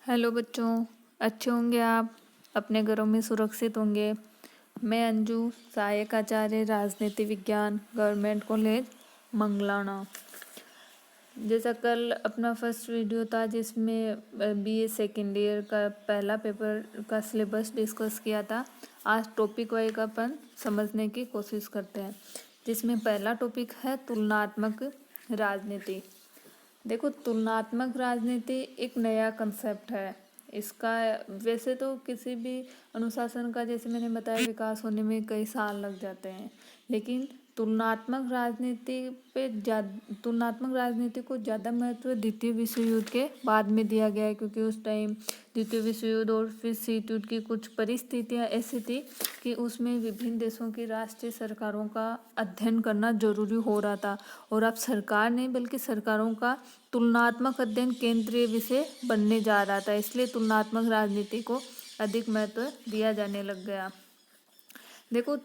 Hello बच्चों, अच्छे होंगे आप, अपने घरों में सुरक्षित होंगे। मैं अंजू, सहायक आचार्य राजनीति विज्ञान, गवर्नमेंट कॉलेज मंगलाना। जैसा कल अपना फर्स्ट वीडियो था जिसमें बीए सेकेंड ईयर का पहला पेपर का सिलेबस डिस्कस किया था, आज टॉपिक वाइज अपन समझने की कोशिश करते हैं, जिसमें पहला टॉपिक है तुलनात्मक राजनीति। देखो, तुलनात्मक राजनीति एक नया कंसेप्ट है। इसका वैसे तो किसी भी अनुशासन का, जैसे मैंने बताया, विकास होने में कई साल लग जाते हैं, लेकिन तुलनात्मक राजनीति को ज़्यादा महत्व द्वितीय विश्व युद्ध के बाद में दिया गया है, क्योंकि उस टाइम द्वितीय विश्व युद्ध और फिर शीत युद्ध की कुछ परिस्थितियाँ ऐसी थी कि उसमें विभिन्न देशों की राष्ट्रीय सरकारों का अध्ययन करना जरूरी हो रहा था, और अब सरकार नहीं बल्कि सरकारों का तुलनात्मक अध्ययन केंद्रीय विषय बनने जा रहा था, इसलिए तुलनात्मक राजनीति को अधिक महत्व दिया जाने लग गया। देखो,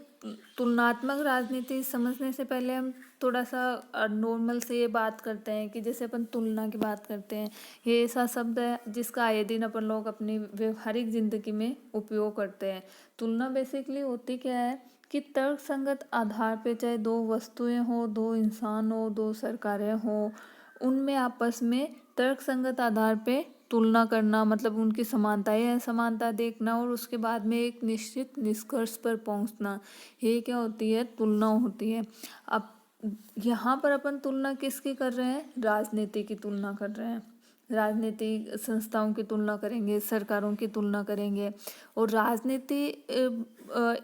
तुलनात्मक राजनीति समझने से पहले हम थोड़ा सा नॉर्मल से ये बात करते हैं कि जैसे अपन तुलना की बात करते हैं, ये ऐसा शब्द है जिसका आए दिन अपन लोग अपनी व्यवहारिक जिंदगी में उपयोग करते हैं। तुलना बेसिकली होती क्या है कि तर्क संगत आधार पे, चाहे दो वस्तुएं हो, दो इंसान हो, दो सरकारें हो, उनमें आपस में तर्क संगत आधार पे तुलना करना, मतलब उनकी समानताएं असमानता देखना और उसके बाद में एक निश्चित निष्कर्ष पर पहुंचना, ये क्या होती है? तुलना होती है। अब यहाँ पर अपन तुलना किसकी कर रहे हैं? राजनीति की तुलना कर रहे हैं। राजनीतिक संस्थाओं की तुलना करेंगे, सरकारों की तुलना करेंगे। और राजनीति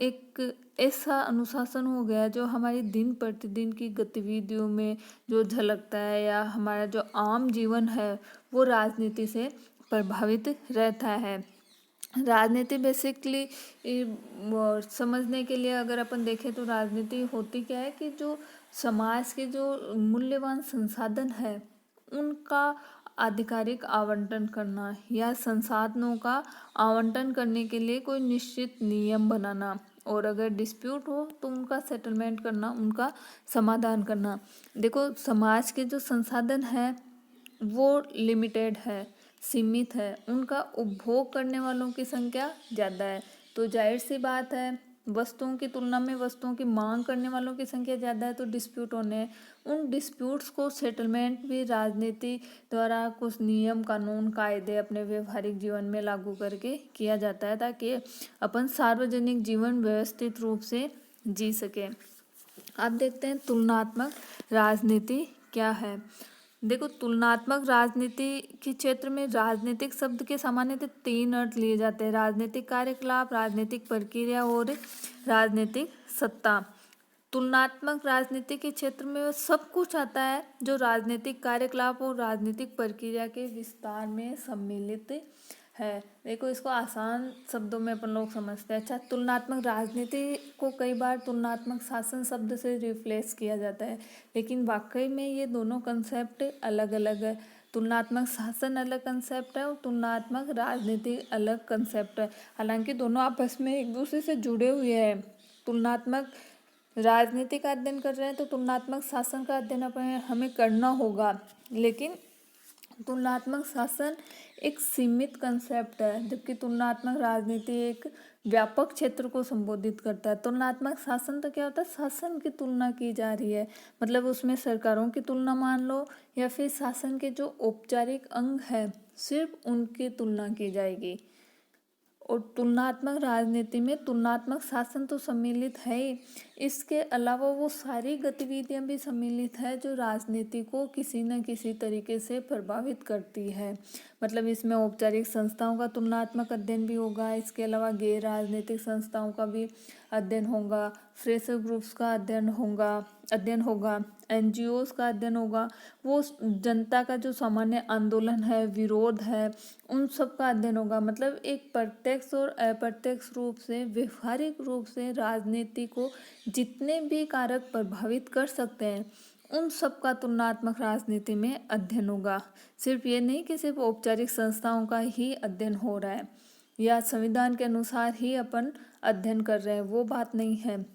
एक ऐसा अनुशासन हो गया जो हमारी दिन प्रतिदिन की गतिविधियों में जो झलकता है, या हमारा जो आम जीवन है वो राजनीति से प्रभावित रहता है। राजनीति बेसिकली समझने के लिए अगर अपन देखें तो राजनीति होती क्या है कि जो समाज के जो मूल्यवान संसाधन है उनका आधिकारिक आवंटन करना, या संसाधनों का आवंटन करने के लिए कोई निश्चित नियम बनाना, और अगर डिस्प्यूट हो तो उनका सेटलमेंट करना, उनका समाधान करना। देखो, समाज के जो संसाधन है वो लिमिटेड है, सीमित है, उनका उपभोग करने वालों की संख्या ज़्यादा है, तो जाहिर सी बात है वस्तुओं की तुलना में वस्तुओं की मांग करने वालों की संख्या ज़्यादा है, तो डिस्प्यूट होने हैं। उन डिस्प्यूट्स को सेटलमेंट भी राजनीति द्वारा कुछ नियम कानून कायदे अपने व्यवहारिक जीवन में लागू करके किया जाता है, ताकि अपन सार्वजनिक जीवन व्यवस्थित रूप से जी सके। अब देखते हैं तुलनात्मक राजनीति क्या है। देखो, तुलनात्मक राजनीति के क्षेत्र में राजनीतिक शब्द के सामान्यतः तीन अर्थ लिए जाते हैं: राजनीतिक कार्यकलाप, राजनीतिक प्रक्रिया और राजनीतिक सत्ता। तुलनात्मक राजनीति के क्षेत्र में वो सब कुछ आता है जो राजनीतिक कार्यकलाप और राजनीतिक प्रक्रिया के विस्तार में सम्मिलित है। देखो, इसको आसान शब्दों में अपन लोग समझते हैं। अच्छा, तुलनात्मक राजनीति को कई बार तुलनात्मक शासन शब्द से रिप्लेस किया जाता है, लेकिन वाकई में ये दोनों कंसेप्ट अलग अलग है। तुलनात्मक शासन अलग कंसेप्ट है और तुलनात्मक राजनीति अलग कंसेप्ट है, हालांकि दोनों आपस में एक दूसरे से जुड़े हुए हैं। तुलनात्मक राजनीति का अध्ययन कर रहे हैं तो तुलनात्मक शासन का अध्ययन हमें करना होगा, लेकिन तुलनात्मक शासन एक सीमित कंसेप्ट है, जबकि तुलनात्मक राजनीति एक व्यापक क्षेत्र को संबोधित करता है। तुलनात्मक शासन तो क्या होता है? शासन की तुलना की जा रही है, मतलब उसमें सरकारों की तुलना मान लो, या फिर शासन के जो औपचारिक अंग है सिर्फ उनकी तुलना की जाएगी। और तुलनात्मक राजनीति में तुलनात्मक शासन तो सम्मिलित है ही, इसके अलावा वो सारी गतिविधियां भी सम्मिलित है जो राजनीति को किसी न किसी तरीके से प्रभावित करती है। मतलब इसमें औपचारिक संस्थाओं का तुलनात्मक अध्ययन भी होगा, इसके अलावा गैर राजनीतिक संस्थाओं का भी अध्ययन होगा, फ्रेशर ग्रुप्स का अध्ययन होगा, एनजीओज का अध्ययन होगा, वो जनता का जो सामान्य आंदोलन है, विरोध है, उन सब का अध्ययन होगा। मतलब एक प्रत्यक्ष और अप्रत्यक्ष रूप से, व्यवहारिक रूप से राजनीति को जितने भी कारक प्रभावित कर सकते हैं उन सब का तुलनात्मक राजनीति में अध्ययन होगा। सिर्फ ये नहीं कि सिर्फ औपचारिक संस्थाओं का ही अध्ययन हो रहा है या संविधान के अनुसार ही अपन अध्ययन कर रहे हैं, वो बात नहीं है।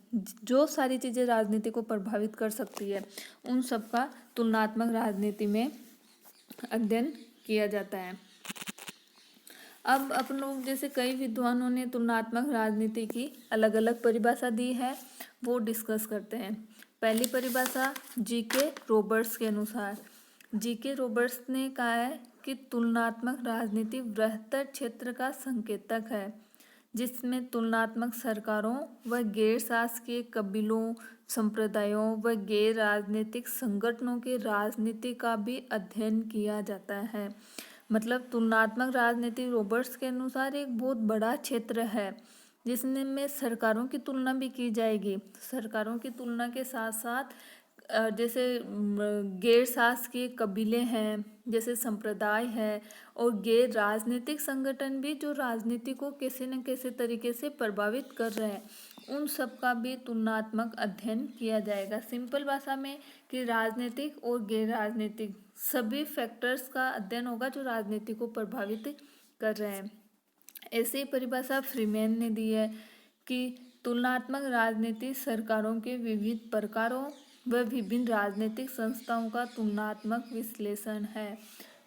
जो सारी चीज़ें राजनीति को प्रभावित कर सकती है उन सब का तुलनात्मक राजनीति में अध्ययन किया जाता है। अब अपन लोग जैसे कई विद्वानों ने तुलनात्मक राजनीति की अलग अलग परिभाषा दी है, वो डिस्कस करते हैं। पहली परिभाषा जीके रॉबर्ट्स के अनुसार, जीके रॉबर्ट्स ने कहा है कि तुलनात्मक राजनीति बृहत्तर क्षेत्र का संकेतक है, जिसमें तुलनात्मक सरकारों व गैर शासकीय कबीलों, संप्रदायों व गैर राजनीतिक संगठनों के राजनीति का भी अध्ययन किया जाता है। मतलब तुलनात्मक राजनीति रॉबर्ट्स के अनुसार एक बहुत बड़ा क्षेत्र है, जिसमें सरकारों की तुलना भी की जाएगी। सरकारों की तुलना के साथ साथ जैसे गैर शासकीय कबीले हैं, जैसे संप्रदाय है, और गैर राजनीतिक संगठन भी जो राजनीति को किसी न किसी तरीके से प्रभावित कर रहे हैं, उन सब का भी तुलनात्मक अध्ययन किया जाएगा। सिंपल भाषा में कि राजनीतिक और गैर राजनीतिक सभी फैक्टर्स का अध्ययन होगा जो राजनीति को प्रभावित कर रहे हैं। ऐसे ही परिभाषा फ्रीमैन ने दी है कि तुलनात्मक राजनीति सरकारों के विविध प्रकारों व विभिन्न राजनीतिक संस्थाओं का तुलनात्मक विश्लेषण है।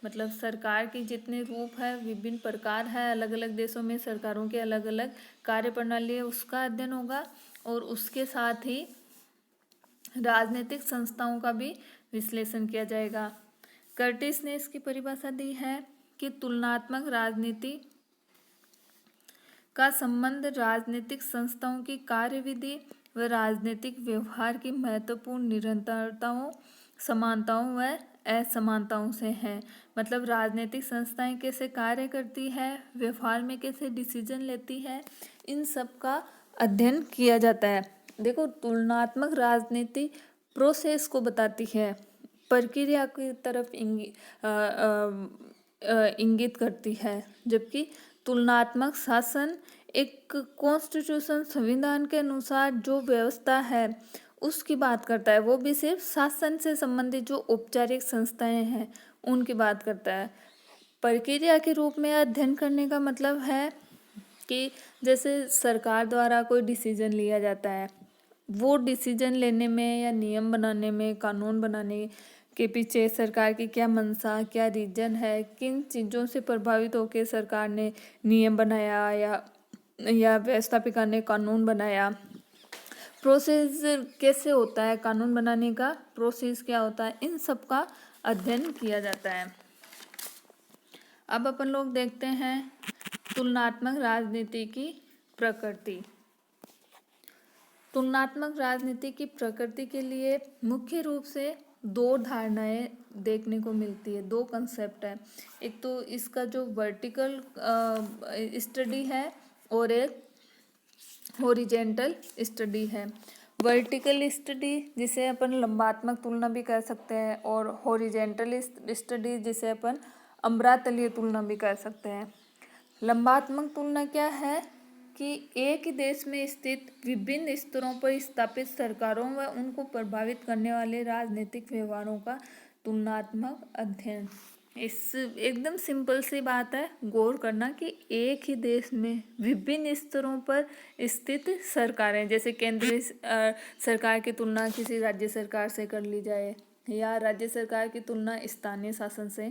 मतलब सरकार के जितने रूप है, विभिन्न प्रकार है, अलग अलग देशों में सरकारों के अलग अलग कार्यप्रणाली है, उसका अध्ययन होगा, और उसके साथ ही राजनीतिक संस्थाओं का भी विश्लेषण किया जाएगा। कर्टिस ने इसकी परिभाषा दी है कि तुलनात्मक राजनीति का संबंध राजनीतिक संस्थाओं की कार्यविधि व राजनीतिक व्यवहार की महत्वपूर्ण निरंतरताओं, समानताओं व असमानताओं से है। मतलब राजनीतिक संस्थाएं कैसे कार्य करती है, व्यवहार में कैसे डिसीजन लेती है, इन सब का अध्ययन किया जाता है। देखो, तुलनात्मक राजनीति प्रोसेस को बताती है, प्रक्रिया की तरफ इंगित करती है, जबकि तुलनात्मक शासन एक कॉन्स्टिट्यूशन, संविधान के अनुसार जो व्यवस्था है उसकी बात करता है। वो भी सिर्फ शासन से संबंधित जो औपचारिक संस्थाएं हैं उनकी बात करता है। प्रक्रिया के रूप में अध्ययन करने का मतलब है कि जैसे सरकार द्वारा कोई डिसीजन लिया जाता है, वो डिसीजन लेने में या नियम बनाने में, कानून बनाने के पीछे सरकार की क्या मंशा, क्या रीजन है, किन चीज़ों से प्रभावित होकर सरकार ने नियम बनाया या व्यवस्थापिका ने कानून बनाया। प्रोसेस कैसे होता है, कानून बनाने का प्रोसेस क्या होता है, इन सब का अध्ययन किया जाता है। अब अपन लोग देखते हैं तुलनात्मक राजनीति की प्रकृति। तुलनात्मक राजनीति की प्रकृति के लिए मुख्य रूप से दो धारणाएं देखने को मिलती है, दो कंसेप्ट है। एक तो इसका जो वर्टिकल स्टडी है और एक हॉरिजेंटल स्टडी है। वर्टिकल स्टडी जिसे अपन लंबात्मक तुलना भी कह सकते हैं, और हॉरिजेंटल स्टडी जिसे अपन अम्रातलीय तुलना भी कह सकते हैं। लंबात्मक तुलना क्या है कि एक ही देश में स्थित विभिन्न स्तरों पर स्थापित सरकारों व उनको प्रभावित करने वाले राजनीतिक व्यवहारों का तुलनात्मक अध्ययन। इस एकदम सिंपल सी बात है, गौर करना कि एक ही देश में विभिन्न स्तरों पर स्थित सरकारें, जैसे केंद्रीय सरकार की तुलना किसी राज्य सरकार से कर ली जाए या राज्य सरकार की तुलना स्थानीय शासन से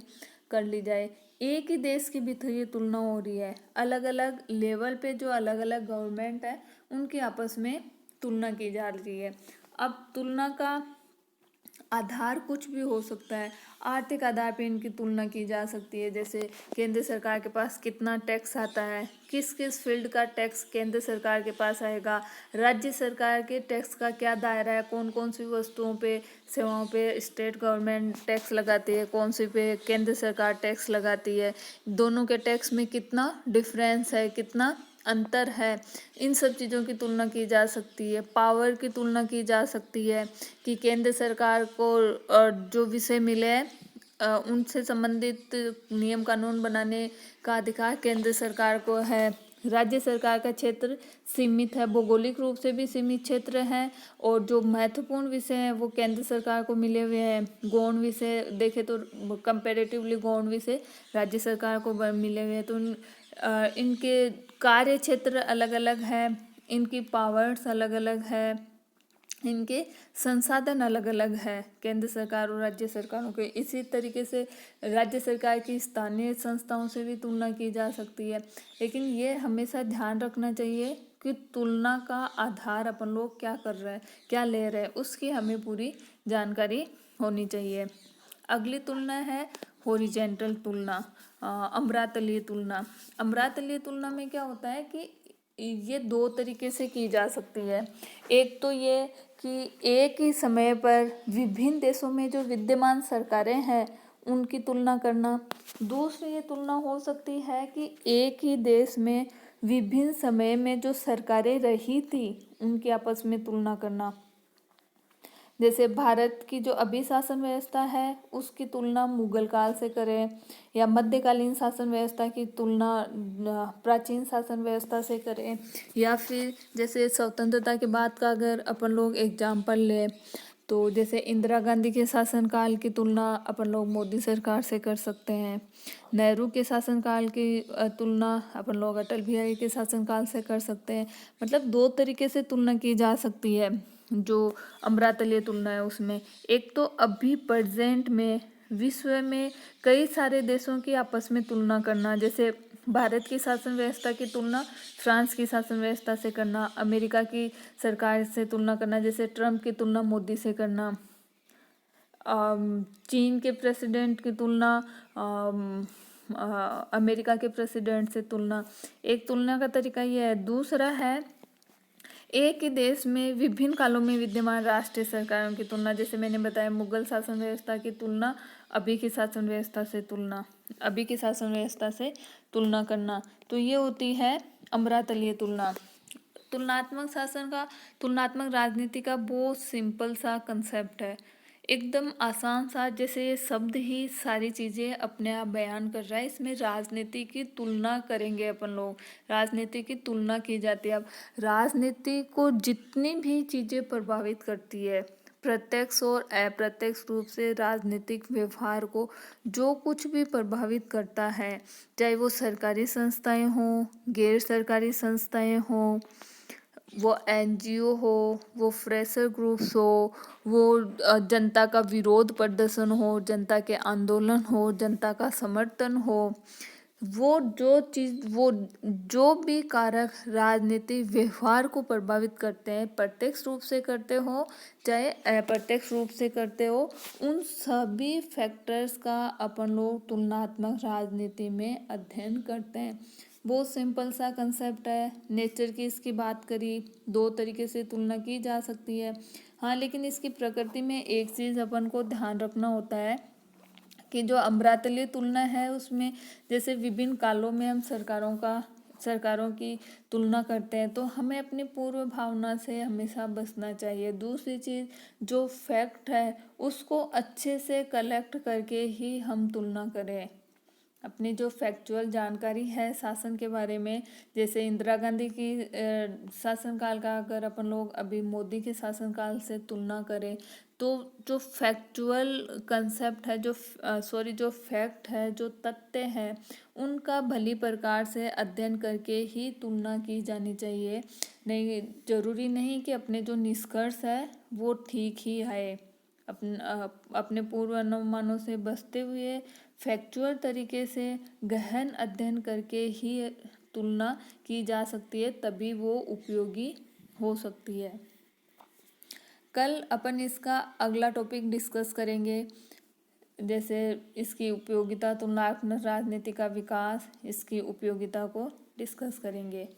कर ली जाए, एक ही देश के भीतर ये तुलना हो रही है। अलग अलग लेवल पे जो अलग अलग गवर्नमेंट है उनकी आपस में तुलना की जा रही है। अब तुलना का आधार कुछ भी हो सकता है। आर्थिक आधार पे इनकी तुलना की जा सकती है, जैसे केंद्र सरकार के पास कितना टैक्स आता है, किस किस फील्ड का टैक्स केंद्र सरकार के पास आएगा, राज्य सरकार के टैक्स का क्या दायरा है, कौन कौन सी वस्तुओं पे, सेवाओं पे स्टेट गवर्नमेंट टैक्स लगाती है, कौन सी पे केंद्र सरकार टैक्स लगाती है, दोनों के टैक्स में कितना डिफरेंस है, कितना अंतर है, इन सब चीज़ों की तुलना की जा सकती है। पावर की तुलना की जा सकती है कि केंद्र सरकार को जो विषय मिले हैं उनसे संबंधित नियम कानून बनाने का अधिकार केंद्र सरकार को है। राज्य सरकार का क्षेत्र सीमित है, भौगोलिक रूप से भी सीमित क्षेत्र है, और जो महत्वपूर्ण विषय हैं वो केंद्र सरकार को मिले हुए हैं। गौण विषय देखें तो कंपैरेटिवली गौण विषय राज्य सरकार को मिले हुए हैं। तो इनके कार्य क्षेत्र अलग अलग है, इनकी पावर्स अलग अलग है, इनके संसाधन अलग अलग है केंद्र सरकार और राज्य सरकारों के। इसी तरीके से राज्य सरकार की स्थानीय संस्थाओं से भी तुलना की जा सकती है, लेकिन ये हमेशा ध्यान रखना चाहिए कि तुलना का आधार अपन लोग क्या कर रहे हैं, क्या ले रहे हैं, उसकी हमें पूरी जानकारी होनी चाहिए। अगली तुलना है हॉरिजेंटल तुलना, अम्रातलीय तुलना। अम्रातलीय तुलना में क्या होता है कि ये दो तरीके से की जा सकती है। एक तो ये कि एक ही समय पर विभिन्न देशों में जो विद्यमान सरकारें हैं उनकी तुलना करना। दूसरी ये तुलना हो सकती है कि एक ही देश में विभिन्न समय में जो सरकारें रही थी उनकी आपस में तुलना करना। जैसे भारत की जो अभी शासन व्यवस्था है उसकी तुलना मुगल काल से करें, या मध्यकालीन शासन व्यवस्था की तुलना प्राचीन शासन व्यवस्था से करें, या फिर जैसे स्वतंत्रता के बाद का अगर अपन लोग एग्जाम्पल लें तो जैसे इंदिरा गांधी के शासनकाल की तुलना अपन लोग मोदी सरकार से कर सकते हैं। नेहरू के शासनकाल की तुलना अपन लोग अटल बिहारी के शासनकाल से कर सकते हैं। मतलब दो तरीके से तुलना की जा सकती है। जो अम्रातलीय तुलना है उसमें एक तो अभी प्रेजेंट में विश्व में कई सारे देशों की आपस में तुलना करना, जैसे भारत की शासन व्यवस्था की तुलना फ्रांस की शासन व्यवस्था से करना, अमेरिका की सरकार से तुलना करना, जैसे ट्रम्प की तुलना मोदी से करना, चीन के प्रेसिडेंट की तुलना अमेरिका के प्रेसिडेंट से तुलना, एक तुलना का तरीका यह है। दूसरा है एक ही देश में विभिन्न कालों में विद्यमान राष्ट्रीय सरकारों की तुलना, जैसे मैंने बताया मुगल शासन व्यवस्था की तुलना अभी की शासन व्यवस्था से तुलना करना। तो ये होती है अम्रातलीय तुलना। तुलनात्मक राजनीति का बहुत सिंपल सा कंसेप्ट है, एकदम आसान सा, जैसे ये शब्द ही सारी चीज़ें अपने आप बयान कर रहा है। इसमें राजनीति की तुलना करेंगे अपन लोग, राजनीति की तुलना की जाती है। अब राजनीति को जितनी भी चीज़ें प्रभावित करती है प्रत्यक्ष और अप्रत्यक्ष रूप से राजनीतिक व्यवहार को जो कुछ भी प्रभावित करता है, चाहे वो सरकारी संस्थाएं हों, गैर सरकारी संस्थाएं हों, वो एनजीओ हो, वो फ्रेशर ग्रुप्स हो, वो जनता का विरोध प्रदर्शन हो, जनता के आंदोलन हो, जनता का समर्थन हो, वो जो भी कारक राजनीतिक व्यवहार को प्रभावित करते हैं, प्रत्यक्ष रूप से करते हो चाहे अप्रत्यक्ष रूप से करते हो, उन सभी फैक्टर्स का अपन लोग तुलनात्मक राजनीति में अध्ययन करते हैं। बहुत सिंपल सा कंसेप्ट है। नेचर की इसकी बात करी, दो तरीके से तुलना की जा सकती है। हाँ, लेकिन इसकी प्रकृति में एक चीज़ अपन को ध्यान रखना होता है कि जो अम्रातलीय तुलना है उसमें जैसे विभिन्न कालों में हम सरकारों की तुलना करते हैं, तो हमें अपनी पूर्व भावना से हमेशा बचना चाहिए। दूसरी चीज़, जो फैक्ट है उसको अच्छे से कलेक्ट करके ही हम तुलना करें। अपनी जो फैक्चुअल जानकारी है शासन के बारे में, जैसे इंदिरा गांधी की शासनकाल का अगर अपन लोग अभी मोदी के शासनकाल से तुलना करें तो जो फैक्चुअल कंसेप्ट है, जो फैक्ट है, जो तथ्य है, उनका भली प्रकार से अध्ययन करके ही तुलना की जानी चाहिए। नहीं, जरूरी नहीं कि अपने जो निष्कर्ष है वो ठीक ही आए। अपने पूर्व अनुमानों से बचते हुए फैक्चुअल तरीके से गहन अध्ययन करके ही तुलना की जा सकती है, तभी वो उपयोगी हो सकती है। कल अपन इसका अगला टॉपिक डिस्कस करेंगे, जैसे इसकी उपयोगिता, तुलनात्मक राजनीति का विकास, इसकी उपयोगिता को डिस्कस करेंगे।